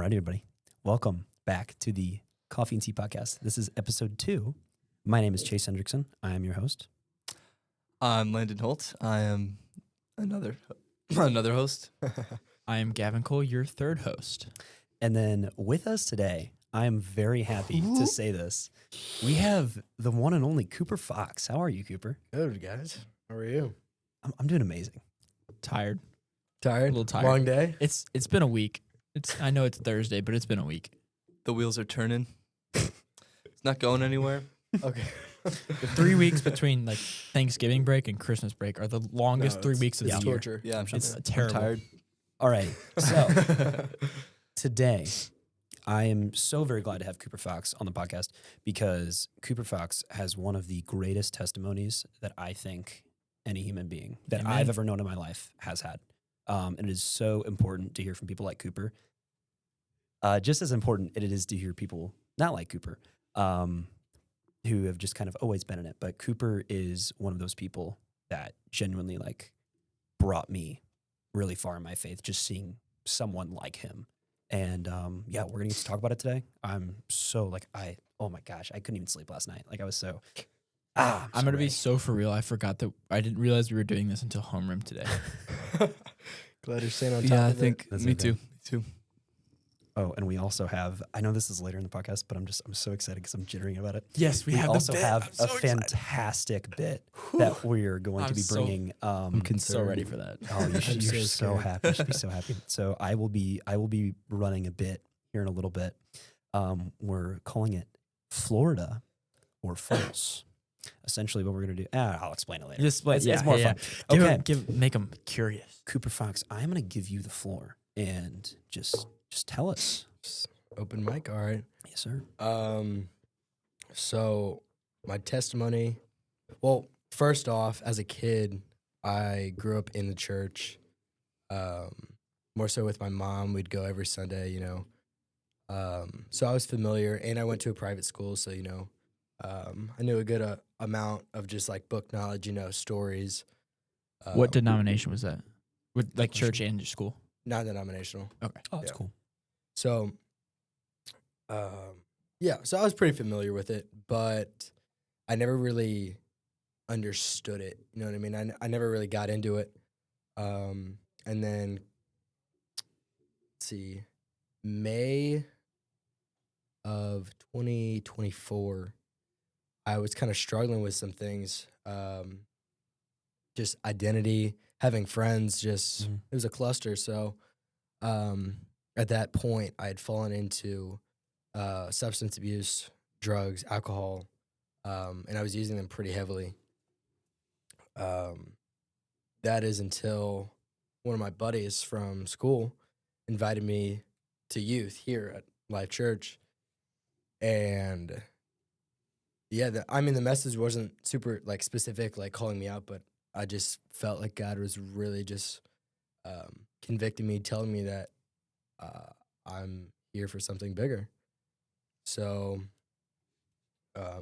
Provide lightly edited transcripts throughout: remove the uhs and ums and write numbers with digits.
All right, everybody. Welcome back to the Coffee and Tea Podcast. This is episode 2. My name is Chase Hendrickson. I am your host. I'm Landon Holt. I am another host. I am Gavin Cole, your third host. And then with us today, I am very happy to say this. We have the one and only Cooper Foxx. How are you, Cooper? Good, guys. How are you? I'm doing amazing. Tired. Tired? A little tired. Long day? It's been a week. I know it's Thursday, but it's been a week. The wheels are turning. It's not going anywhere. Okay. The 3 weeks between like Thanksgiving break and Christmas break are the longest 3 weeks of the year. torture. Yeah, I'm It's I'm terrible. tired. All right. So today, I am so very glad to have Cooper Foxx on the podcast because Cooper Foxx has one of the greatest testimonies that I think any human being that Amen. I've ever known in my life has had. And it is so important to hear from people like Cooper. Just as important it is to hear people not like Cooper, who have just kind of always been in it. But Cooper is one of those people that genuinely like brought me really far in my faith, just seeing someone like him. And yeah, we're gonna get to talk about it today. I'm so like oh my gosh, I couldn't even sleep last night. Like I was so I'm so gonna be ready. so for real. I forgot that I didn't realize we were doing this until homeroom today. Glad you're staying on top Yeah, I of think That's me okay. too. Me too. Oh, and we also have. I know this is later in the podcast, but I'm so excited because I'm jittering about it. Yes, We also have a fantastic bit that we're going to I'm be so- bringing. I'm So ready for that. Oh, you're I'm so so scared. happy. You should be so happy. So I will be running a bit here in a little bit. We're calling it Florida or false. Essentially, what we're gonna do. I'll explain it later. Just like It's more fun. Okay, Make them curious. Cooper Foxx, I'm gonna give you the floor and just tell us. open mic. All right. Yes, sir. So my testimony. Well, first off, as a kid, I grew up in the church. More so with my mom. We'd go every Sunday, you know. So I was familiar, and I went to a private school, so you know, I knew a good amount of just like book knowledge, you know, stories. What denomination was that? With like question. church and your school? Non denominational. Okay. Oh, that's Yeah. cool. So, yeah, so I was pretty familiar with it, but I never really understood it. You know what I mean? I never really got into it. And then, let's see, May of 2024, I was kind of struggling with some things, just identity, having friends, just, Mhm. it was a cluster. So, at that point, I had fallen into substance abuse, drugs, alcohol, and I was using them pretty heavily. That is until one of my buddies from school invited me to youth here at Life Church. And yeah, the message wasn't super like specific, like calling me out, but I just felt like God was really just convicting me, telling me that I'm here for something bigger. So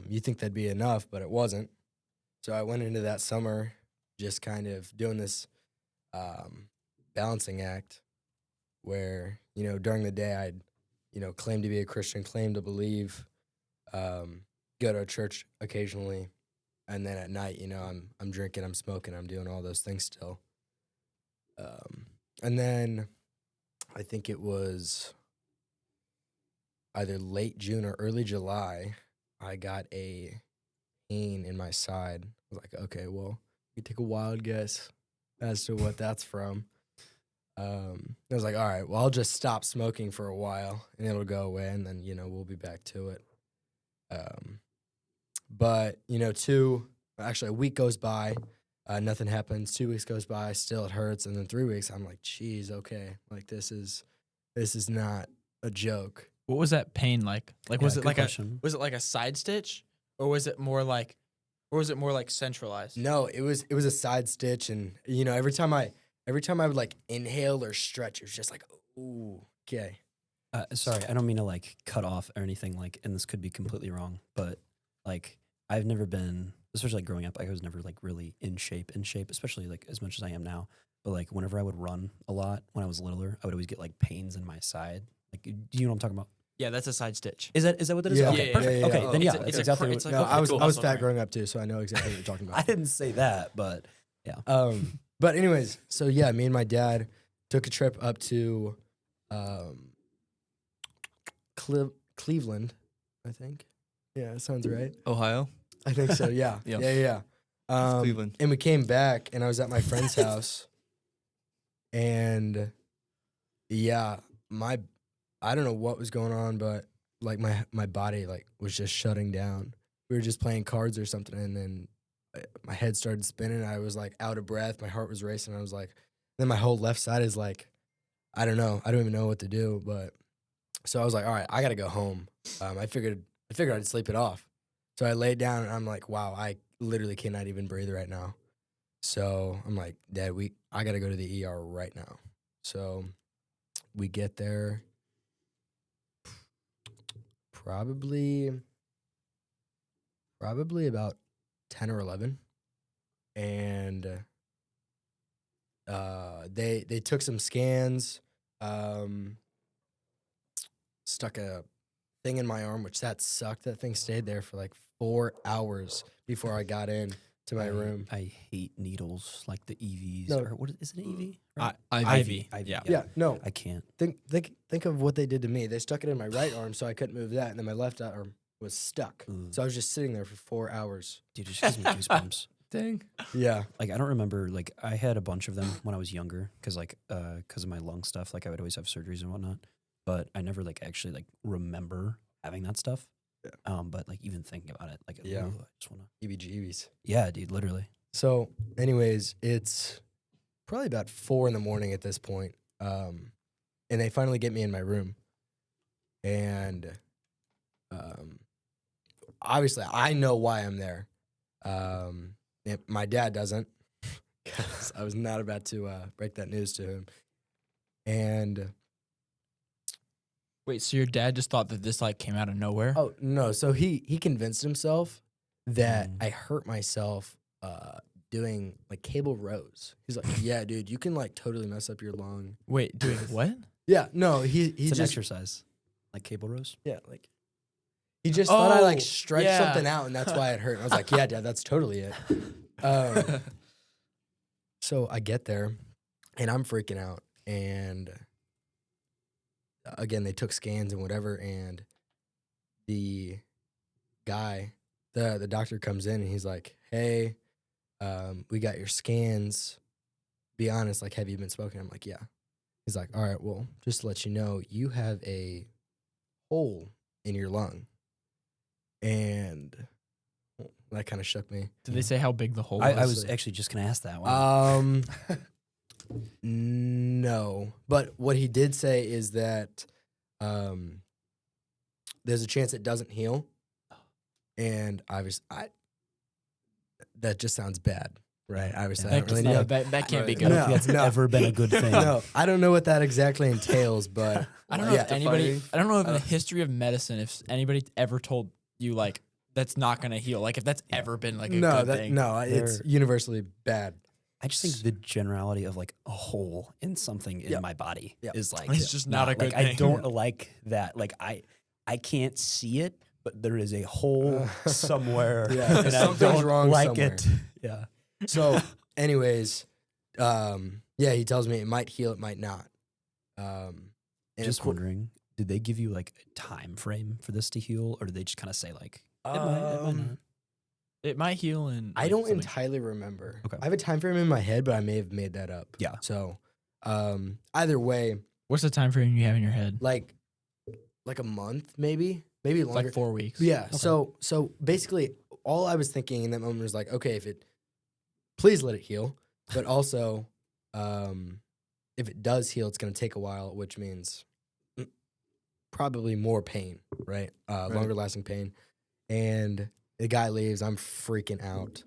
you think that'd be enough, but it wasn't. So I went into that summer just kind of doing this balancing act where, you know, during the day I'd, you know, claim to be a Christian, claim to believe, go to a church occasionally, and then at night, you know, I'm drinking, I'm smoking, I'm doing all those things still. And then I think it was either late June or early July, I got a pain in my side. I was like, okay, well, you take a wild guess as to what that's from. I was like, all right, well, I'll just stop smoking for a while and it'll go away, and then, you know, we'll be back to it. But, you know, a week goes by, nothing happens. 2 weeks goes by, still it hurts. And then 3 weeks, I'm like, geez, okay. Like, this is not a joke. What was that pain like? Like, Yeah, was it good like question. was it like a side stitch, or was it more like centralized? No, it was a side stitch. And, you know, every time I would like inhale or stretch, it was just like, ooh, okay. Sorry, I don't mean to like cut off or anything. Like, and this could be completely wrong, but like I've never been, especially like growing up, I was never like really in shape, especially like as much as I am now. But like whenever I would run a lot when I was littler, I would always get like pains in my side, Like, do you know what I'm talking about? Yeah, that's a side stitch. Is that what that is? Yeah. Okay, Yeah, perfect. yeah, Okay, yeah. then It's yeah, a- it's it's a exactly. cr- what- it's like- No, okay, I was cool. I was Muscle fat memory. growing up too, so I know exactly what you're talking I about. didn't say that, but yeah. But anyways, so yeah, me and my dad took a trip up to Cleveland, I think. Yeah, that sounds right. Ohio. I think so. Yeah. Yeah. Yeah. Cleveland. And we came back, and I was at my friend's house, and yeah, I don't know what was going on, but like my body like was just shutting down. We were just playing cards or something, and then my head started spinning. I was like out of breath. My heart was racing. I was like, then my whole left side is like, I don't know. I don't even know what to do. But so I was like, all right, I gotta go home. I figured I'd sleep it off. So I laid down, and I'm like, wow, I literally cannot even breathe right now. So I'm like, Dad, I gotta go to the ER right now. So we get there probably about 10 or 11, and they took some scans, stuck a thing in my arm, which that sucked. That thing stayed there for like 4 hours before I got in to my room. I hate needles like the EVs. No. Or what is it? An EV? Ivy. Yeah. Yeah, no, I can't. think of what they did to me. They stuck it in my right arm, so I couldn't move that, and then my left arm was stuck. Ugh. So I was just sitting there for 4 hours. Dude, it just gives me goosebumps. Dang. Yeah. Like I don't remember. Like I had a bunch of them when I was younger, because of my lung stuff. Like I would always have surgeries and whatnot, but I never like actually like remember having that stuff. Yeah. But like even thinking about it, like Yeah. ooh, I just wanna. EBGBs. Yeah, dude, literally. So, anyways, it's probably about 4 a.m. at this point. And they finally get me in my room. And obviously, I know why I'm there. My dad doesn't, because I was not about to break that news to him. And Wait, so your dad just thought that this like came out of nowhere? oh no, so he convinced himself that Mm. I hurt myself doing like cable rows. He's like, yeah, dude, you can like totally mess up your lung. Wait, doing what? Yeah, no, he It's an just exercise, like cable rows. yeah, like he just thought I like Oh, stretched yeah. something out, and that's why it hurt. And I was like, yeah, Dad, that's totally it. So I get there, and I'm freaking out. And again, they took scans and whatever, and the guy, the doctor comes in, and he's like, hey, we got your scans. Be honest, like, have you been smoking? I'm like, yeah. He's like, all right, well, just to let you know, you have a hole in your lung. And that kind of shook me. Did they say how big the hole I was? was actually just gonna ask that one. No. But what he did say is that there's a chance it doesn't heal. And obviously, that just sounds bad, right? Obviously, I don't really know. that can't be Right. good. I don't think that's No. ever been a good thing. No, I don't know what that exactly entails, but I don't know yeah. if anybody. Defining. I don't know if in the history of medicine, if anybody ever told you like that's not gonna heal, like if that's ever been like a No, good thing. it's They're- universally bad. I just think the generality of like a hole in something in Yep. my body Yep. is like It's just not a good like, I thing. don't like that. Like I can't see it, but there is a hole somewhere. Yeah, and I something's don't wrong like somewhere. it. Yeah. So, anyways, yeah, he tells me it might heal, it might not. And Just of cour- wondering, did they give you like a time frame for this to heal, or did they just kind of say like it might not? It might heal and I don't entirely remember. Okay. I have a time frame in my head, but I may have made that up. Yeah. So, either way, What's the time frame you have in your head? like a month, maybe It's longer. like 4 weeks. Yeah. Okay. So basically, all I was thinking in that moment was like, okay, please let it heal, but also, if it does heal, it's going to take a while, which means probably more pain, right? Longer lasting pain. And the guy leaves. I'm freaking out,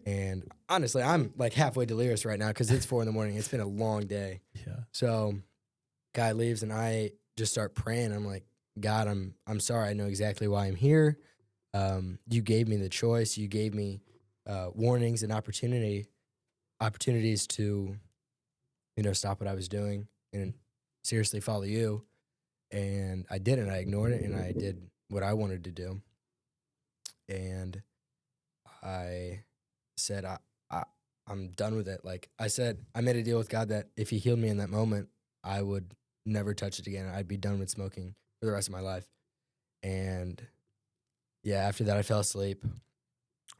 and honestly, I'm like halfway delirious right now because it's 4 a.m. It's been a long day. Yeah. So, guy leaves, and I just start praying. I'm like, God, I'm sorry. I know exactly why I'm here. You gave me the choice. You gave me warnings and opportunities to, stop what I was doing and seriously follow you. And I didn't. I ignored it, and I did what I wanted to do. And I said, I'm done with it. Like I said, I made a deal with God that if he healed me in that moment, I would never touch it again. I'd be done with smoking for the rest of my life. And yeah, after that, I fell asleep,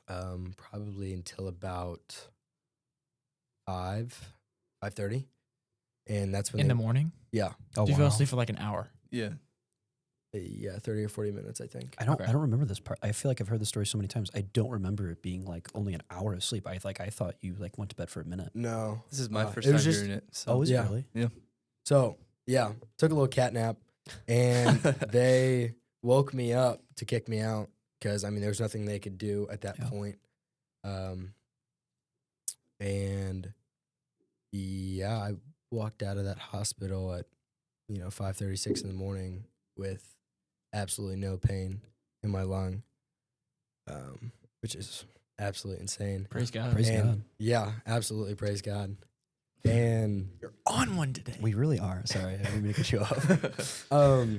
probably until about 5:30. And that's when In the morning? yeah, Oh, You fell wow. asleep for like an hour. Yeah. yeah, 30 or 40 minutes, I think. I don't Okay. remember this part. I feel like I've heard the story so many times. I don't remember it being like only an hour of sleep. I thought you like went to bed for a minute. No, This is my first it time was just- hearing it. So. Oh, is yeah. it really? So yeah, took a little cat nap, and they woke me up to kick me out because I mean there was nothing they could do at that Yeah. point. And yeah, I walked out of that hospital at 5:36 in the morning with absolutely no pain in my lung, which is absolutely insane. Praise God. Praise And God. yeah, absolutely praise God. And You're on one today. We really are. Sorry, I didn't mean to cut you off.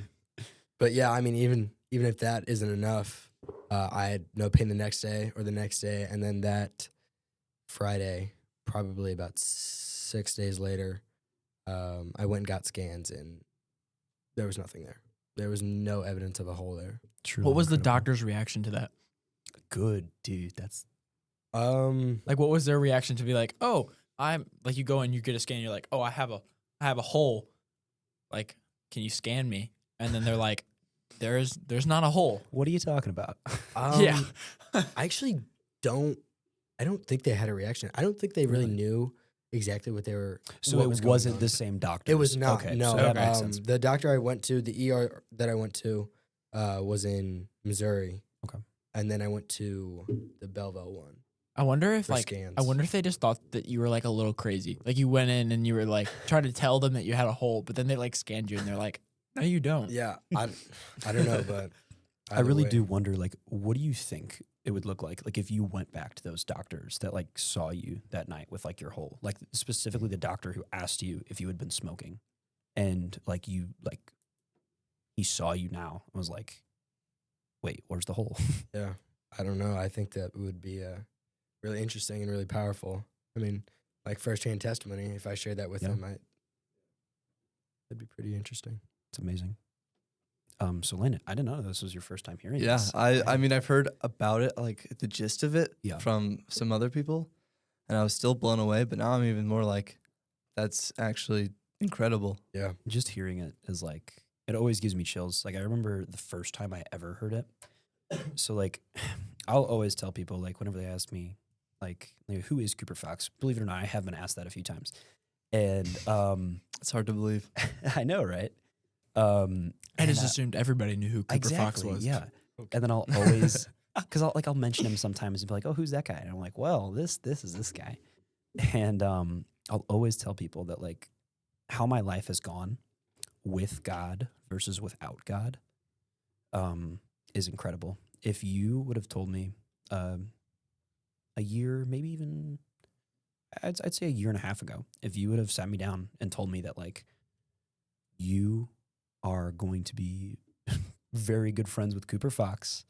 But yeah, I mean, even if that isn't enough, I had no pain the next day or the next day, and then that Friday, probably about 6 days later, I went and got scans, and there was nothing there. There was no evidence of a hole there. Truly What was the incredible. doctor's reaction to that? Good, dude. That's Like, what was their reaction to be like, oh, I'm like, you go and you get a scan, and you're like, oh, I have a hole. Like, can you scan me? And then they're like, there's not a hole. what are you talking about? Yeah. I actually I don't think they had a reaction. I don't think they really Really? knew exactly what they were. So what it was going wasn't on. the same doctor. It was not. Okay, No, so that makes sense. the doctor I went to, the ER that I went to, was in Missouri. Okay. And then I went to the Belleville one. I wonder if For like scans. I wonder if they just thought that you were like a little crazy. Like you went in and you were like trying to tell them that you had a hole, but then they like scanned you and they're like, no, you don't. Yeah, I don't know, but I really do wonder, like, what do you think it would look like if you went back to those doctors that like saw you that night with like your hole, like specifically the doctor who asked you if you had been smoking, and like he saw you now and was like, wait, where's the hole? Yeah, I don't know. I think that would be really interesting and really powerful. I mean, like firsthand testimony. If I shared that with Yeah. them, that'd be pretty interesting. It's amazing. So Landon, I didn't know this was your first time hearing Yeah, this. I mean, I've heard about it, like the gist of it Yeah. from some other people, and I was still blown away, but now I'm even more like, that's actually incredible. Yeah. Just hearing it is like, it always gives me chills. Like I remember the first time I ever heard it. So like, I'll always tell people like whenever they ask me like, who is Cooper Foxx? Believe it or not, I have been asked that a few times. And It's hard to believe. I know, right? I just and, assumed everybody knew who Cooper Foxx exactly, was. yeah. And then I'll always, because I'll mention him sometimes and be like, oh, who's that guy? And I'm like, well, this is this guy. And I'll always tell people that like how my life has gone with God versus without God is incredible. If you would have told me a year, maybe even I'd say a year and a half ago, if you would have sat me down and told me that like you are going to be very good friends with Cooper Foxx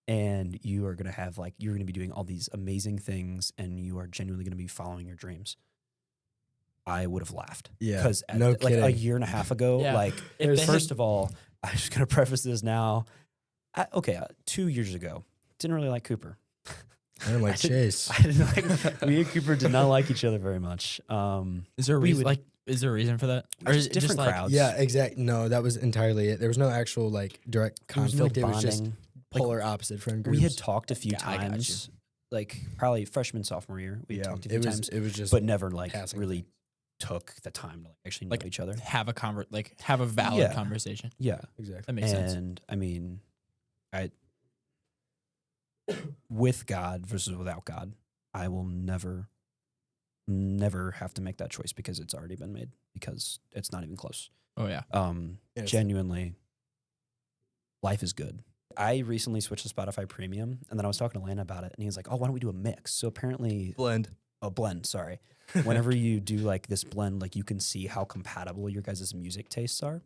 and you are going to have like, you're going to be doing all these amazing things and you are genuinely going to be following your dreams, I would have laughed. Yeah, Because no like kidding. a year and a half ago, Yeah. like If they first had- of all, I'm just going to preface this now. 2 years ago, didn't really like Cooper. I don't like I didn't- Chase. I didn't like, me and Cooper did not like each other very much. Is there a We reason? would- Is there a reason for that? Or is it different just like crowds. Yeah, exactly. No, that was entirely it. There was no actual like direct There was no conflict. It was just bonding. Like, polar opposite friend groups. we had talked a few Yeah, I got times, like probably freshman, sophomore year. We had yeah, talked a few it was times, it was just but never like passing really took the time to like, actually know Like, each other. have a valid Yeah. conversation? Yeah, exactly. That makes sense. and I mean, with God versus without God, I will never have to make that choice because it's already been made because it's not even close. Oh yeah. Yes. Genuinely, life is good. I recently switched to Spotify Premium, and then I was talking to Lana about it, and he was like, "Oh, why don't we do a mix?" So apparently, Blend. a blend. Sorry, whenever you do like this blend, like you can see how compatible your guys' music tastes are,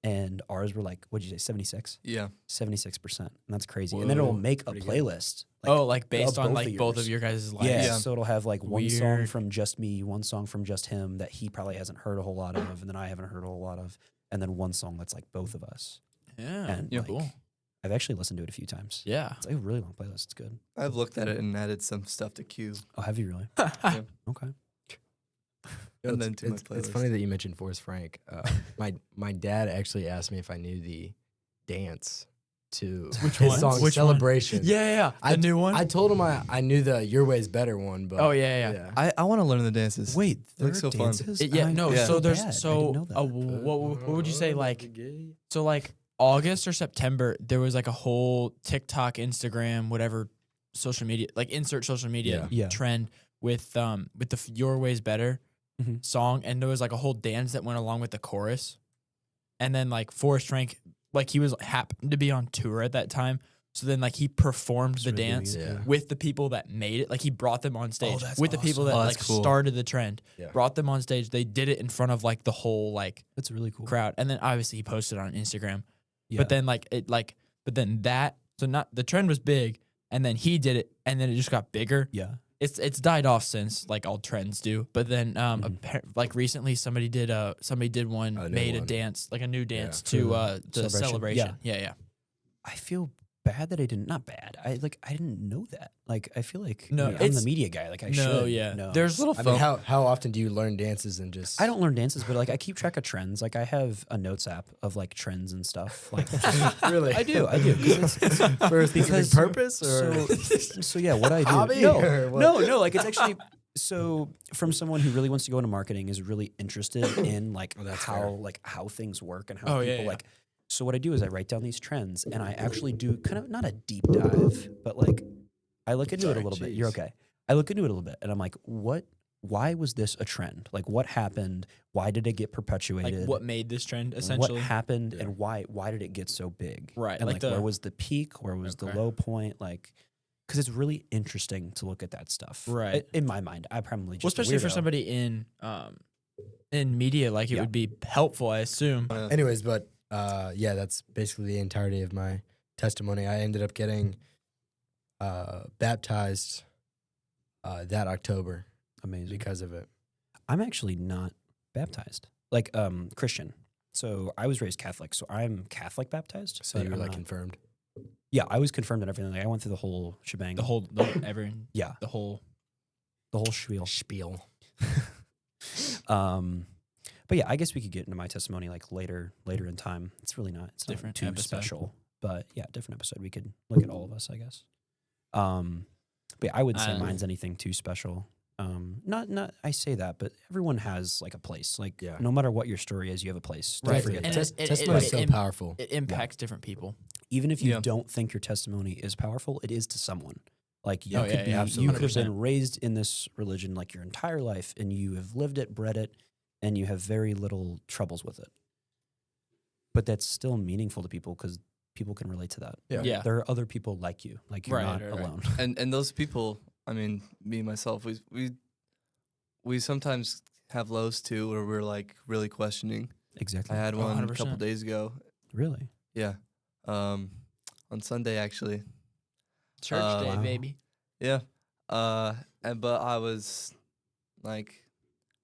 and ours were like, what'd you say, 76? Yeah. 76%. And that's crazy. And then it'll Whoa, make a pretty good. playlist. Like based on like both yours. of your guys' lives. Yeah, Yeah. so it'll have like one song Weird. from just me, one song from just him that he probably hasn't heard a whole lot of, and then I haven't heard a whole lot of, and then one song that's like both of us. Yeah. And Yeah. like, Cool. I've actually listened to it a few times. Yeah. It's like a really long playlist. It's good. I've looked at it and added some stuff to queue. Oh, have you really? Okay. Yo, And it's, then to my it's playlist. funny that you mentioned Forrest Frank. My dad actually asked me if I knew the dance to Which his one? song Which one? Celebration. Yeah. The new one. I told him I knew the Your Way's Better one, but Oh, yeah. I want to learn the dances. Wait, It looks there so are fun. dances? Yeah. No. Yeah. So there's bad. I so didn't know that. what would you say like so like August or September there was like a whole TikTok, Instagram, whatever social media like insert social media Yeah. trend with the Your Way's Better Mhm. song, and there was like a whole dance that went along with the chorus, and then like Forrest Frank like he was happened to be on tour at that time, so then like he performed the really dance weird. Yeah. with the people that made it, like he brought them on stage that's with the people that awesome. Oh, like that's cool. started the trend, Yeah. brought them on stage. They did it in front of like the whole like That's really cool. crowd, and then obviously he posted on Instagram. Yeah. But then but then that so not the trend was big, and then he did it, and then it just got bigger. Yeah. It's died off since like all trends do. But then like recently somebody did one A new made a one. dance like a new dance To to Celebration? the celebration. Yeah. I feel bad that I didn't. Not bad. I didn't know that. Like I feel like No, I'm the it's- media guy. Like I No, should. yeah. know. There's little I mean, how often do you learn dances and just? I don't learn dances, but like I keep track of trends. Like I have a notes app of like trends and stuff. Like really. I do. 'Cause it's For a specific because- purpose or so yeah, what I do. Hobby or what? No. Like it's actually so from someone who really wants to go into marketing is really interested in like Oh, that's how fair. how things work and how Oh, yeah, people yeah. like. So what I do is I write down these trends and I actually do kind of not a deep dive, but like I look into it a Sorry, little bit. You're jeez. okay. I look into it a little bit and I'm like, why was this a trend? Like what happened? Why did it get Like perpetuated? what made this trend essentially? What happened Yeah. and why did it get so big? Right, And like like, the- where was the peak? Where was the Okay. low point? Like, because it's really interesting to look at that stuff. Right. In my mind, I probably just Well, a especially for weirdo. somebody in media, like it Yeah. would be helpful, I assume. Anyways, but yeah, that's basically the entirety of my testimony. I ended up getting baptized that October Amazing. because of it. I'm actually not baptized, like Christian. So I was raised Catholic, so I'm Catholic baptized. So but you were I'm like not- confirmed. yeah, I was confirmed and everything. Like I went through the whole shebang. The whole yeah, the whole the whole spiel. Spiel. But yeah, I guess we could get into my testimony like later in time. It's really not. It's Different not too episode. special. But yeah, different episode. We could look at all of us, I guess. But yeah, I wouldn't say I don't know. mine's anything too special. Not. I say that, but everyone has like a place. Like Yeah. no matter what your story is, you have a place. Don't Right. forget And that. Testimony is so it- powerful. it impacts different people. Even if you Yeah. don't think your testimony is powerful, it is to someone. Like you Oh, could yeah, be, yeah, you could have 100%. been raised in this religion like your entire life, and you have lived it, bred it, and you have very little troubles with it. But that's still meaningful to people because people can relate to that. Yeah. There are other people like you, like you're Right, not right, right. alone. And those people, I mean, me myself, we sometimes have lows too, where we're like really questioning. Exactly. I had Oh, one a 100%. couple days ago. Really? Yeah, on Sunday actually. Church day, Wow. baby. Yeah, but I was like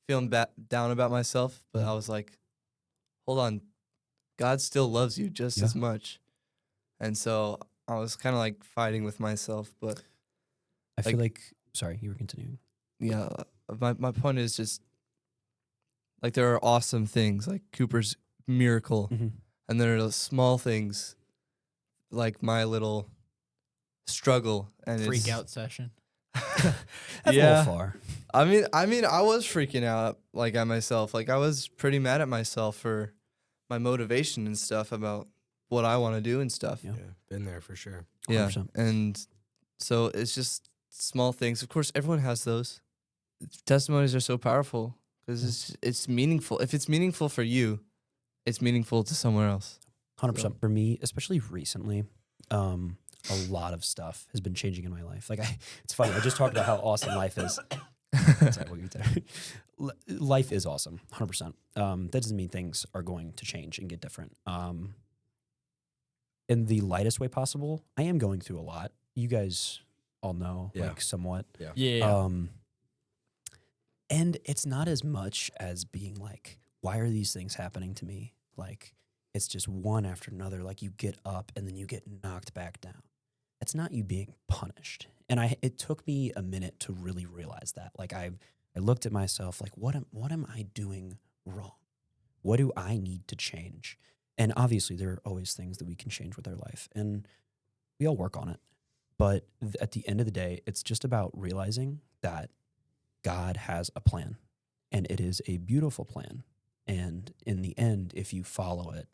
feeling down about myself, but Yeah. I was like, hold on, God still loves you just Yeah. as much, and so I was kind of like fighting with myself, but I feel like. Sorry, you were continuing. yeah, my point is just like there are awesome things like Cooper's miracle, and there are those small things like my little struggle and Freak it's, out session. That's a Yeah. little far. I mean, I was freaking out like at myself. Like I was pretty mad at myself for my motivation and stuff about what I want to do and stuff. Yeah. Yeah, been there for sure. Yeah. 100%. And so it's just small things. Of course, everyone has those. Testimonies are so powerful because it's meaningful. If it's meaningful for you, it's meaningful to someone else. 100% for me, especially recently. A lot of stuff has been changing in my life. Like it's funny. I just talked about how awesome life is. Sorry, we'll get there. life is awesome, 100%. That doesn't mean things are going to change and get different. In the lightest way possible, I am going through a lot. You guys all know, like, somewhat. Yeah. And it's not as much as being like, why are these things happening to me? Like, it's just one after another. Like, you get up and then you get knocked back down. It's not you being punished. And it took me a minute to really realize that. Like, I looked at myself like, what am I doing wrong? What do I need to change? And obviously, there are always things that we can change with our life, and we all work on it. But at the end of the day, it's just about realizing that God has a plan, and it is a beautiful plan. And in the end, if you follow it,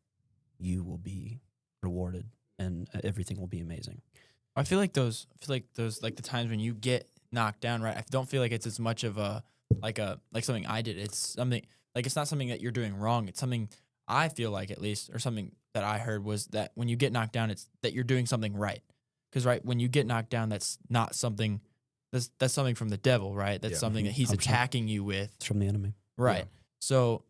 you will be rewarded, and everything will be amazing. I feel like those like the times when you get knocked down, right? I don't feel like it's as much of a like something I did. It's something like it's not something that you're doing wrong. It's something I feel like, at least, or something that I heard was that when you get knocked down, it's that you're doing something right. Because right when you get knocked down, that's not something that's something from the devil, right? That's something that he's 100%. attacking you with. It's from the enemy. Right. Yeah. So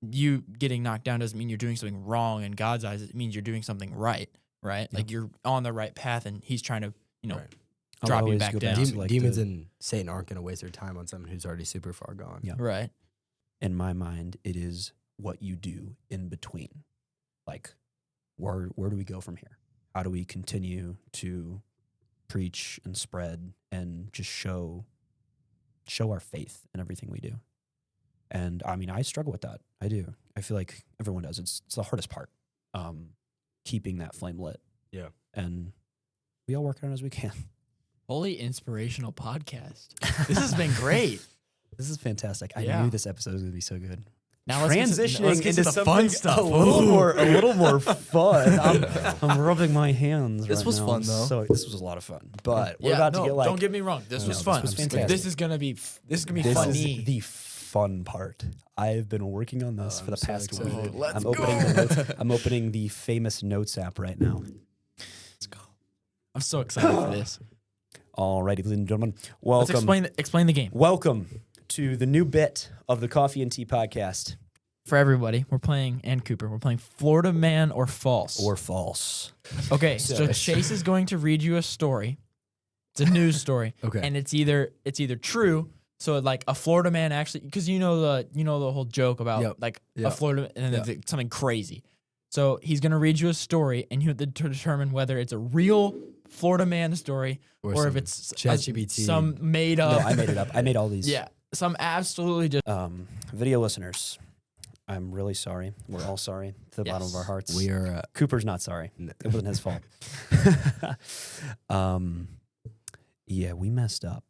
you getting knocked down doesn't mean you're doing something wrong in God's eyes. It means you're doing something right. Right. Yeah. Like you're on the right path, and he's trying to, Right. I'll drop you always back go down. to, like, Demons the- and Satan aren't going to waste their time on someone who's already super far gone. Yeah. right. in my mind, it is what you do in between. Like, where do we go from here? How do we continue to preach and spread and just show our faith in everything we do? And I mean, I struggle with that. I do. I feel like everyone does. It's the hardest part, keeping that flame lit. Yeah. And we all work on it as we can. Holy inspirational podcast. This has been great. This is fantastic. I Yeah. knew this episode was going to be so good. Now Transitioning let's get to into the fun something stuff. a little more fun. I'm rubbing my hands. This right was now. fun, though. So this was a lot of fun. But we're Yeah, about no, to get like don't get me wrong. This No, was this fun. was Like, fantastic. this is gonna be this funny. is the fun part. I've been working on this for the I'm so past week. excited. Let's I'm opening the notes. I'm opening the famous Notes app right now. Let's go. I'm so excited for this. Alrighty, ladies and gentlemen, Let's welcome. explain the game Welcome to the new bit of the Coffee and Tea podcast. for everybody. We're playing, and Cooper. We're playing Florida Man or False. Or false. Okay, so Chase is going to read you a story. It's a news story. Okay. And it's either true. So like a Florida man actually, because you know the whole joke about Yep. like a Yep. Florida and then Yep. it's something crazy. So he's gonna read you a story, and you have to determine whether it's a real Florida man story or if some it's ChatGPT. some made No, up. I made it up. I made all these. Yeah, some absolutely just. Video listeners, I'm really sorry. We're all sorry to the bottom of Yes. our hearts. We are. Cooper's not sorry. No. It wasn't his fault. Yeah, we messed up.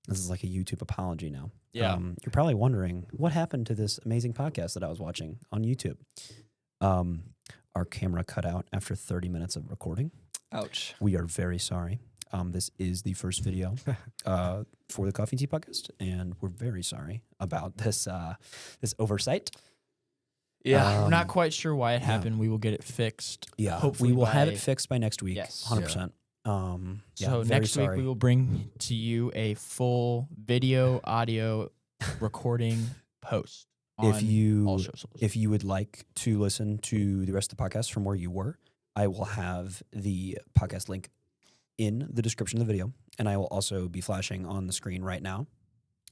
This is like a YouTube apology now. Yeah. You're probably wondering what happened to this amazing podcast that I was watching on YouTube. Our camera cut out after 30 minutes of recording. Ouch. We are very sorry. This is the first video for the Coffee and Tea podcast, and we're very sorry about this this oversight. Yeah, we're not Um, quite sure why it happened. We will get it fixed. Yeah, Hopefully we will have by- it fixed by next week. Yes. 100%. Yeah, So very next week sorry. we will bring to you a full video, audio recording post on If you all socials. if you would like to listen to the rest of the podcast from where you were, I will have the podcast link in the description of the video, and I will also be flashing on the screen right now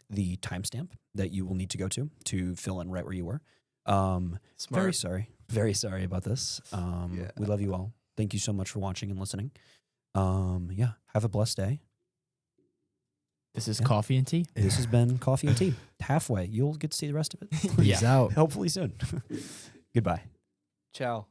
the timestamp that you will need to go to fill in right where you were. Very sorry about this. Yeah. We love you all. Thank you so much for watching and listening. Yeah, have a blessed day. This is Yeah. Coffee and Tea. This has been Coffee and Tea. Halfway. You'll get to see the rest of it. Peace out. Hopefully soon. Goodbye. Ciao.